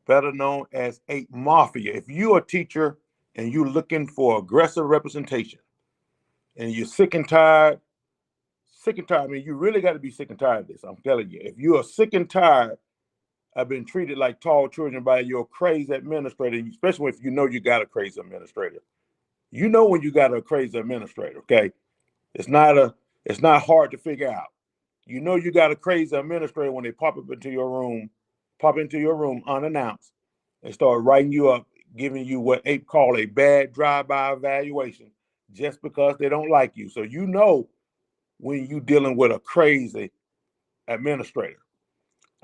better known as APE Mafia. If you're a teacher and you're looking for aggressive representation and you're sick and tired, I mean, you really got to be sick and tired of this. I'm telling you, if you are sick and tired of being treated like tall children by your crazy administrator, especially if you know you got a crazy administrator. You know when you got a crazy administrator, okay? It's not hard to figure out. You know you got a crazy administrator when they pop into your room unannounced and start writing you up, giving you what APE call a bad drive-by evaluation just because they don't like you. So you know when you're dealing with a crazy administrator.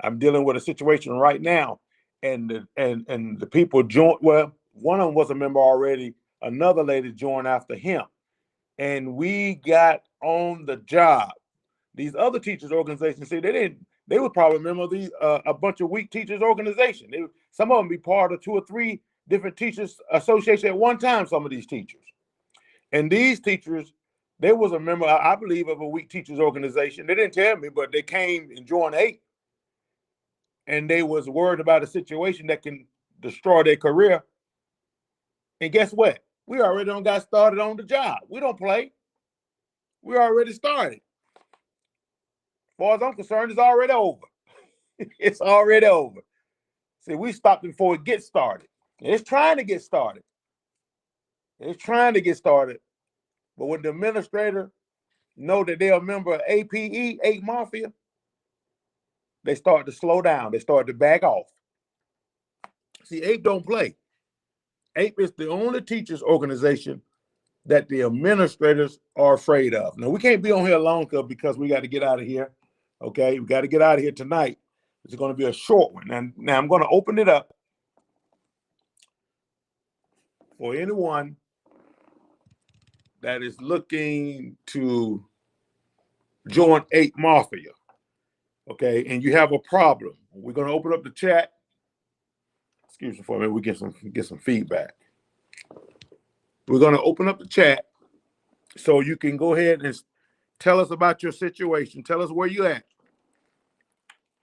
I'm dealing with a situation right now, and the people joined. Well, one of them was a member already. Another lady joined after him, and we got on the job. These other teachers organizations, see, they would probably remember these a bunch of weak teachers organization. Some of them be part of 2 or 3 different teachers association at one time. Some of these teachers, and these teachers, they was a member, I believe, of a weak teachers organization. They didn't tell me, but they came and joined APE, and they was worried about a situation that can destroy their career. And guess what? We already done got started on the job. We don't play. We already started. As far as I'm concerned, it's already over. It's already over. See, we stopped before it gets started. It's trying to get started. It's trying to get started. But when the administrator know that they're a member of APE, APE Mafia, they start to slow down. They start to back off. See, APE don't play. APE is the only teachers organization that the administrators are afraid of. Now, we can't be on here long because we got to get out of here. Okay, we got to get out of here tonight. It's going to be a short one. And now I'm going to open it up for anyone that is looking to join APE Mafia. Okay, and you have a problem. We're going to open up the chat. Excuse me for a minute. We get some feedback. We're going to open up the chat so you can go ahead and tell us about your situation. Tell us where you at.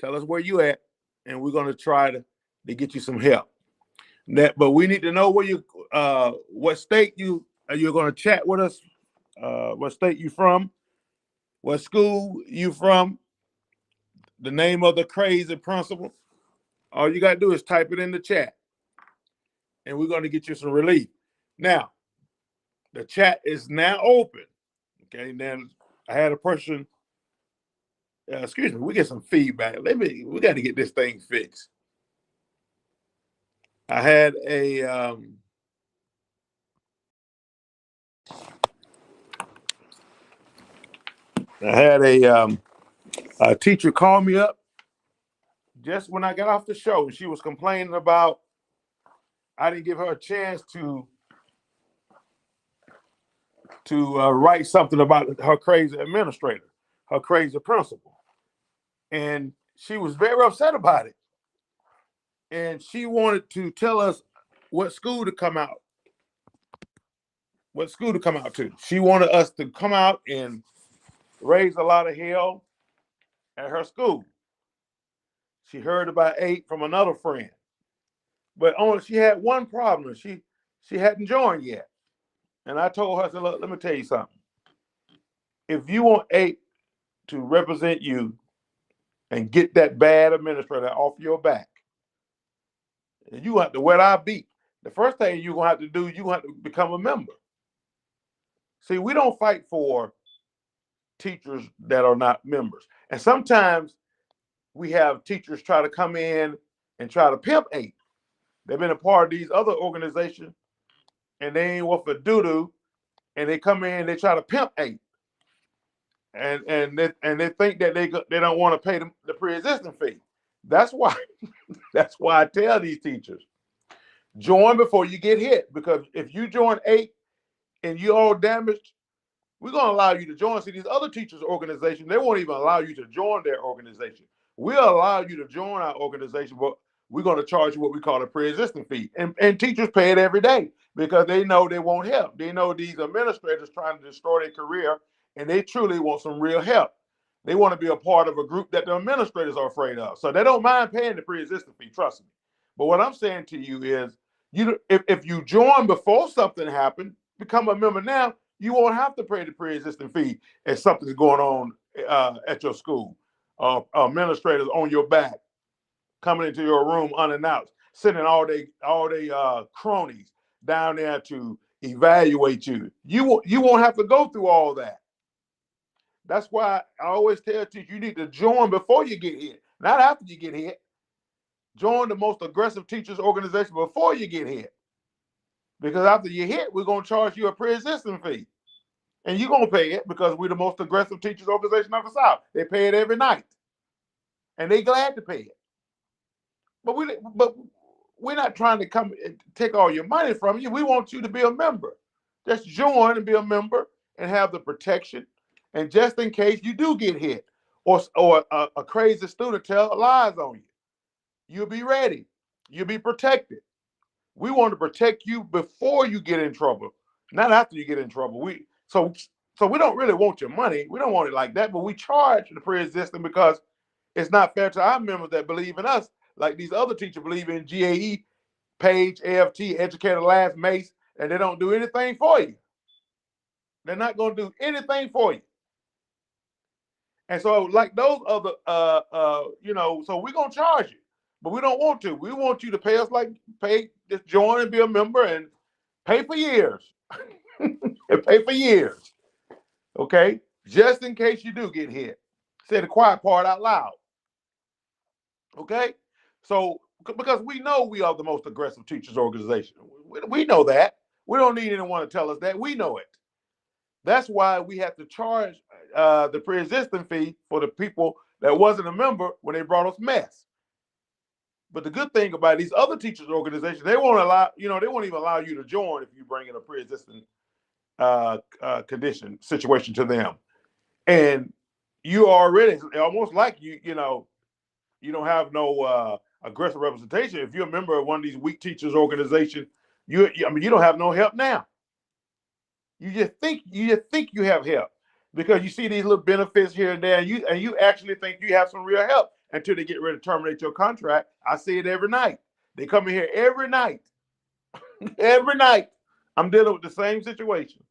Tell us where you at, and we're going to try to get you some help. But we need to know where you, what state you're going to chat with us, what state you from, what school you from, the name of the crazy principal. All you got to do is type it in the chat, and we're going to get you some relief. Now, the chat is now open. Okay, then I had a person. Excuse me, we get some feedback. We got to get this thing fixed. I had a a teacher call me up just when I got off the show, and she was complaining about I didn't give her a chance to write something about her crazy administrator, her crazy principal. And she was very upset about it. And she wanted to tell us what school to come out. What school to come out to. She wanted us to come out and raise a lot of hell at her school. She heard about APE from another friend. But she had one problem. She hadn't joined yet. And I told her, I said, look, let me tell you something. If you want APE to represent you and get that bad administrator off your back, you have to wet our beak. The first thing you're going to have to do, you're going to have to become a member. See, we don't fight for teachers that are not members. And sometimes we have teachers try to come in and try to pimp APE. They've been a part of these other organizations, and they ain't worth a doo-doo, and they come in and they try to pimp APE. And they think that they don't want to pay the pre-existing fee. That's why I tell these teachers, join before you get hit, because if you join APE and you're all damaged, we're going to allow you to join. See, these other teachers' organizations, they won't even allow you to join their organization. We'll allow you to join our organization, but we're going to charge you what we call a pre-existing fee. And teachers pay it every day because they know they won't help. They know these administrators trying to destroy their career, and they truly want some real help. They want to be a part of a group that the administrators are afraid of. So they don't mind paying the pre-existing fee, trust me. But what I'm saying to you is, if you join before something happened, become a member now, you won't have to pay the pre-existing fee if something's going on at your school. Administrators on your back, coming into your room unannounced, sending all they cronies down there to evaluate you. You won't have to go through all that. That's why I always tell teachers, you need to join before you get hit, not after you get hit. Join the most aggressive teachers organization before you get hit. Because after you hit, we're going to charge you a pre-existing fee. And you're going to pay it because we're the most aggressive teachers organization of the South. They pay it every night. And they're glad to pay it. But we're not trying to come and take all your money from you. We want you to be a member. Just join and be a member and have the protection. And just in case you do get hit or a crazy student tell lies on you, you'll be ready. You'll be protected. We want to protect you before you get in trouble, not after you get in trouble. So we don't really want your money. We don't want it like that, but we charge the pre-existing because it's not fair to our members that believe in us, like these other teachers believe in GAE, Page, AFT, Educator, Last, Mace, and they don't do anything for you. They're not going to do anything for you. And so, like those other, so we're going to charge you, but we don't want to. We want you to pay us just join and be a member and pay for years. And pay for years. Okay? Just in case you do get hit. Say the quiet part out loud. Okay? So, because we know we are the most aggressive teachers organization. We know that. We don't need anyone to tell us that. We know it. That's why we have to charge the pre-existing fee for the people that wasn't a member when they brought us mess. But the good thing about these other teachers organizations, they won't even allow you to join if you bring in a pre-existing condition situation to them. And you already almost like you don't have no aggressive representation. If you're a member of one of these weak teachers organizations, you don't have no help now. You just think you have help because you see these little benefits here and there, and you actually think you have some real help until they get ready to terminate your contract. I see it every night. They come in here every night. Every night. I'm dealing with the same situation.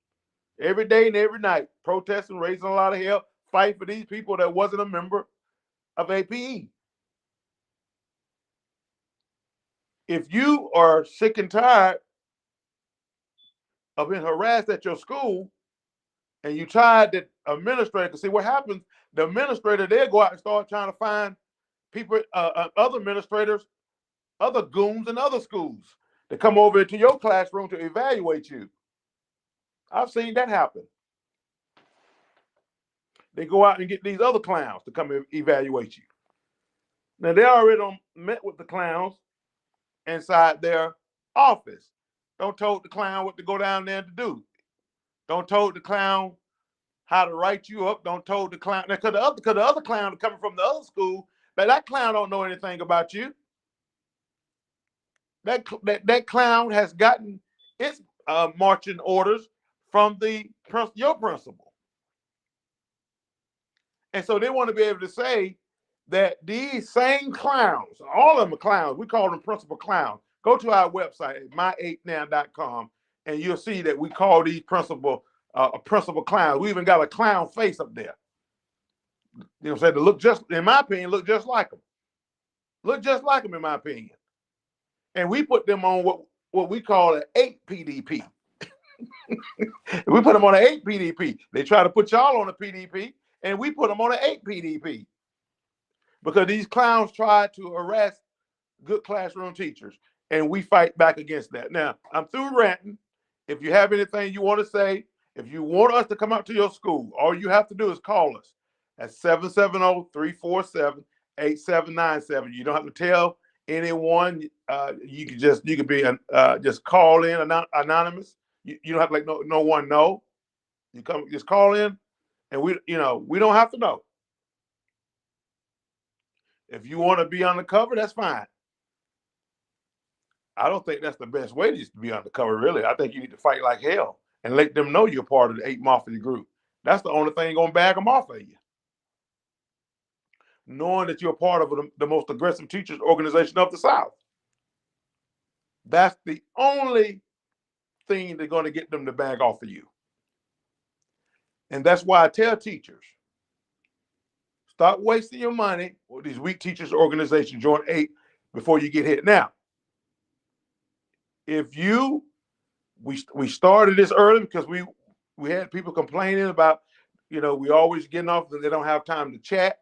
Every day and every night, protesting, raising a lot of hell, fight for these people that wasn't a member of APE. If you are sick and tired of being harassed at your school, and you tired that administrator, because see what happens, the administrator, they'll go out and start trying to find people, other administrators, other goons in other schools to come over into your classroom to evaluate you. I've seen that happen. They go out and get these other clowns to come and evaluate you. Now, they already met with the clowns inside their office. Don't told the clown what to go down there to do. Don't told the clown how to write you up. Don't told the clown, because the other clown coming from the other school, that clown don't know anything about you. That clown has gotten its marching orders from your principal. And so they want to be able to say that these same clowns, all of them are clowns, we call them principal clowns. Go to our website at myapenow.com and you'll see that we call these principal clowns. We even got a clown face up there. You know what I'm saying? To look just, in my opinion, look just like them. Look just like them, in my opinion. And we put them on what we call an APE PDP. We put them on an APE PDP. They try to put y'all on a PDP, and we put them on an APE PDP. Because these clowns try to harass good classroom teachers, and we fight back against that. Now, I'm through ranting. If you have anything you want to say, if you want us to come out to your school, all you have to do is call us at 770-347-8797. You don't have to tell anyone. You can be just call in anonymous. You don't have to let no one know. You just call in, and we don't have to know. If you want to be undercover, that's fine. I don't think that's the best way to be undercover, really. I think you need to fight like hell and let them know you're part of the APE Mafia group. That's the only thing going to bag them off of you. Knowing that you're part of the most aggressive teachers organization of the South. That's the only thing that's going to get them to back off of you. And that's why I tell teachers, stop wasting your money with these weak teachers organizations. Join APE before you get hit. Now, if we started this early because we had people complaining about, we always getting off and they don't have time to chat.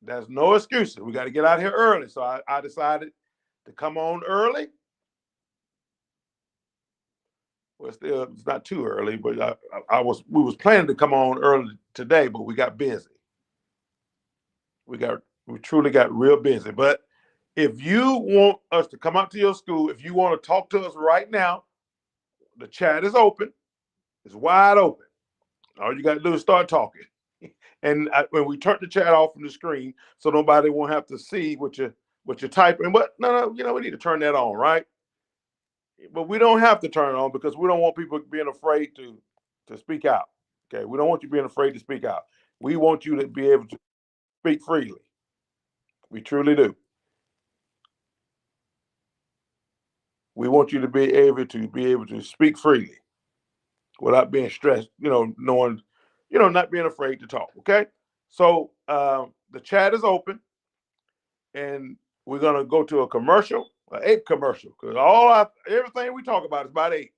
There's no excuses. We got to get out here early. So I decided to come on early. Well, still, it's not too early, but we was planning to come on early today, but we got busy. We truly got real busy. But if you want us to come out to your school, if you want to talk to us right now, the chat is open. It's wide open. All you got to do is start talking. And when we turn the chat off from the screen, so nobody won't have to see what you're typing. But no, we need to turn that on, right? But we don't have to turn it on because we don't want people being afraid to speak out. Okay, we don't want you being afraid to speak out. We want you to be able to speak freely. We truly do. We want you to be able to speak freely without being stressed, knowing, not being afraid to talk. Okay. So the chat is open and we're going to go to a commercial, an APE commercial, because everything we talk about is about APE.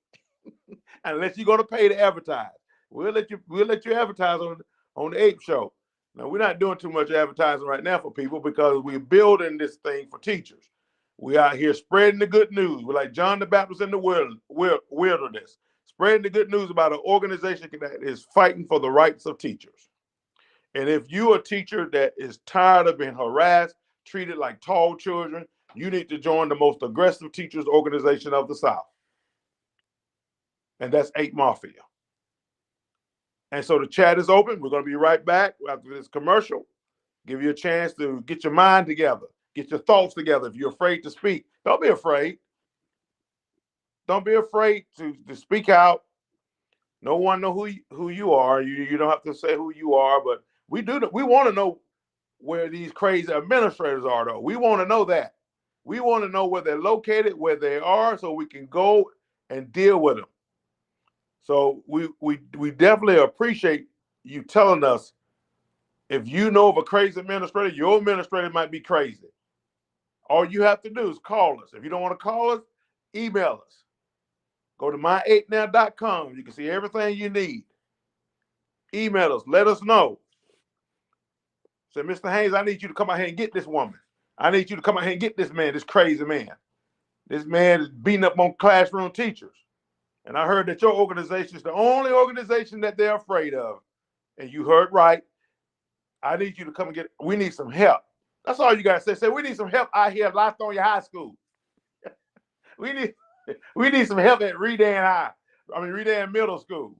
Unless you're going to pay to advertise. We'll let you advertise on the APE show. Now, we're not doing too much advertising right now for people because we're building this thing for teachers. We out here spreading the good news. We're like John the Baptist in the wilderness, spreading the good news about an organization that is fighting for the rights of teachers. And if you're a teacher that is tired of being harassed, treated like tall children, you need to join the most aggressive teachers organization of the South. And that's APE Mafia. And so the chat is open. We're going to be right back after this commercial. Give you a chance to get your mind together, get your thoughts together. If you're afraid to speak, don't be afraid. Don't be afraid to speak out. No one know who you are. You don't have to say who you are, but we want to know where these crazy administrators are, though. We want to know that. We want to know where they're located, where they are, so we can go and deal with them. So we definitely appreciate you telling us if you know of a crazy administrator, your administrator might be crazy. All you have to do is call us. If you don't want to call us, email us. Go to myapenow.com. You can see everything you need. Email us. Let us know. Say, Mr. Haynes, I need you to come out here and get this woman. I need you to come out here and get this man, this crazy man. This man is beating up on classroom teachers. And I heard that your organization is the only organization that they're afraid of. And you heard right. I need you to come and we need some help. That's all you got to say. Say, we need some help out here at Lithonia High School. we need some help at Redan Middle School.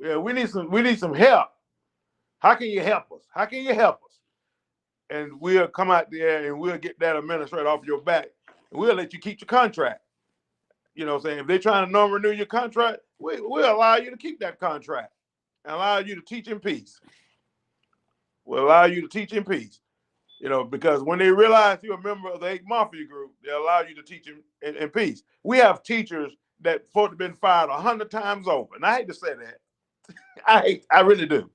Yeah, we need some help. How can you help us? How can you help us? And we'll come out there and we'll get that administrator off your back. And we'll let you keep your contract. You know what I'm saying? If they're trying to non-renew your contract, we'll allow you to keep that contract and allow you to teach in peace. We'll allow you to teach in peace. Because when they realize you're a member of the APE Mafia group, they allow you to teach in peace. We have teachers that have been fired 100 times over. And I hate to say that. I really do.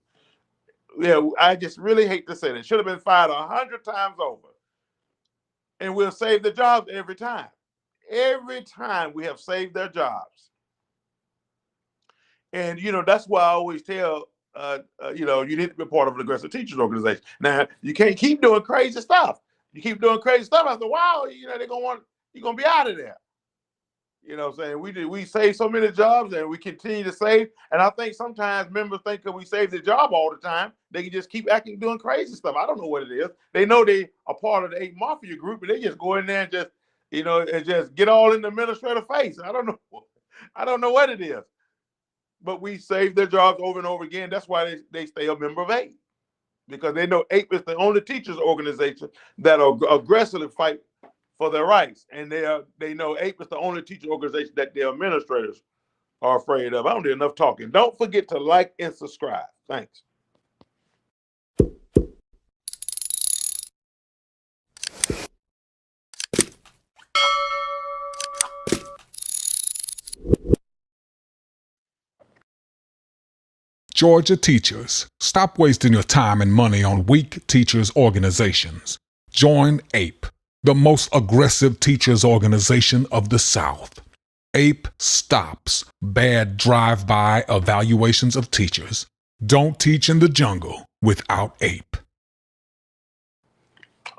Yeah, I just really hate to say that. Should have been fired 100 times over. And we'll save their jobs every time. Every time we have saved their jobs. And, that's why I always tell, you need to be part of an aggressive teachers organization. Now, you can't keep doing crazy stuff. You keep doing crazy stuff after a while, you're going to be out of there. You know what I'm saying? We save so many jobs and we continue to save. And I think sometimes members think that we save their job all the time, they can just keep doing crazy stuff. I don't know what it is. They know they are part of the APE Mafia group, and they just go in there and just, and just get all in the administrative face. I don't know what it is. But we save their jobs over and over again. That's why they stay a member of APE. Because they know APE is the only teachers organization that are aggressively fight for their rights. And they know APE is the only teacher organization that their administrators are afraid of. I don't do enough talking. Don't forget to like and subscribe. Thanks. Georgia teachers, stop wasting your time and money on weak teachers organizations. Join APE, the most aggressive teachers organization of the South. APE stops bad drive-by evaluations of teachers. Don't teach in the jungle without APE.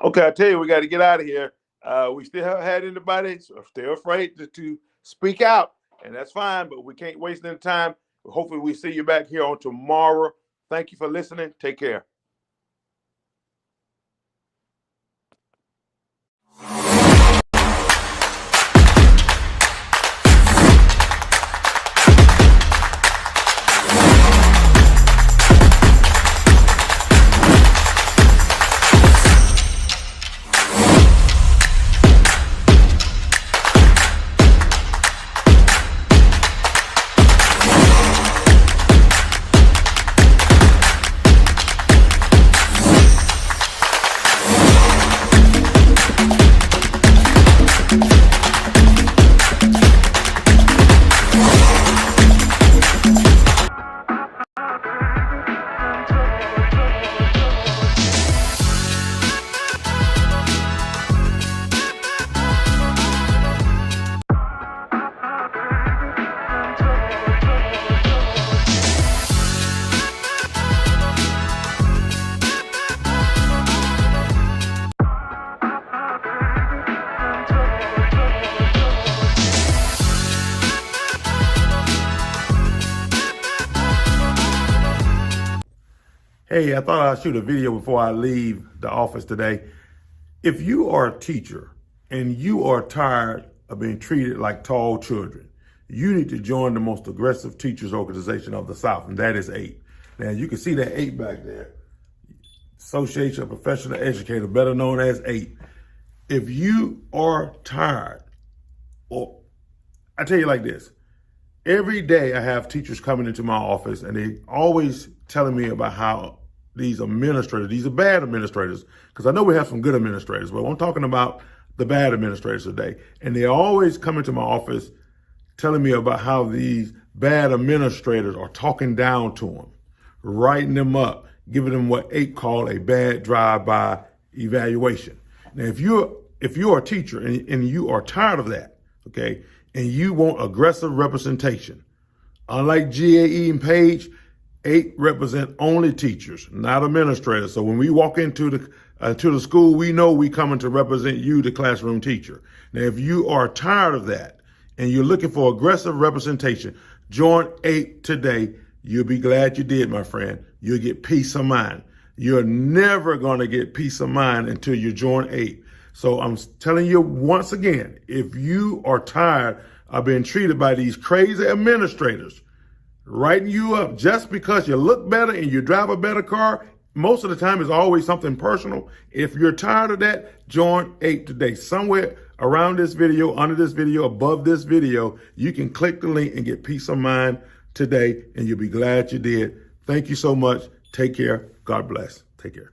Okay, I tell you, we got to get out of here. We still haven't had anybody, so still afraid to speak out, and that's fine, but we can't waste any time. Hopefully we see you back here on tomorrow. Thank you for listening. Take care. Hey, I thought I'd shoot a video before I leave the office today. If you are a teacher and you are tired of being treated like tall children, you need to join the most aggressive teachers organization of the South, and that is APE. Now, you can see that APE back there, Association of Professional Educators, better known as APE. If you are tired, or I tell you like this, every day I have teachers coming into my office and they always telling me about how these administrators, these are bad administrators, because I know we have some good administrators, but I'm talking about the bad administrators today. And they always come into my office telling me about how these bad administrators are talking down to them, writing them up, giving them what APE call a bad drive-by evaluation. Now, if you're a teacher and you are tired of that, okay, and you want aggressive representation, unlike GAE and Page, APE represent only teachers, not administrators. So when we walk into the school, we know we coming to represent you, the classroom teacher. Now, if you are tired of that and you're looking for aggressive representation, join APE today. You'll be glad you did, my friend. You'll get peace of mind. You're never going to get peace of mind until you join APE. So I'm telling you once again, if you are tired of being treated by these crazy administrators, writing you up just because you look better and you drive a better car, most of the time it's always something personal. If you're tired of that, join APE today. Somewhere around this video, under this video, above this video, you can click the link and get peace of mind today, and you'll be glad you did. Thank you so much. Take care. God bless. Take care.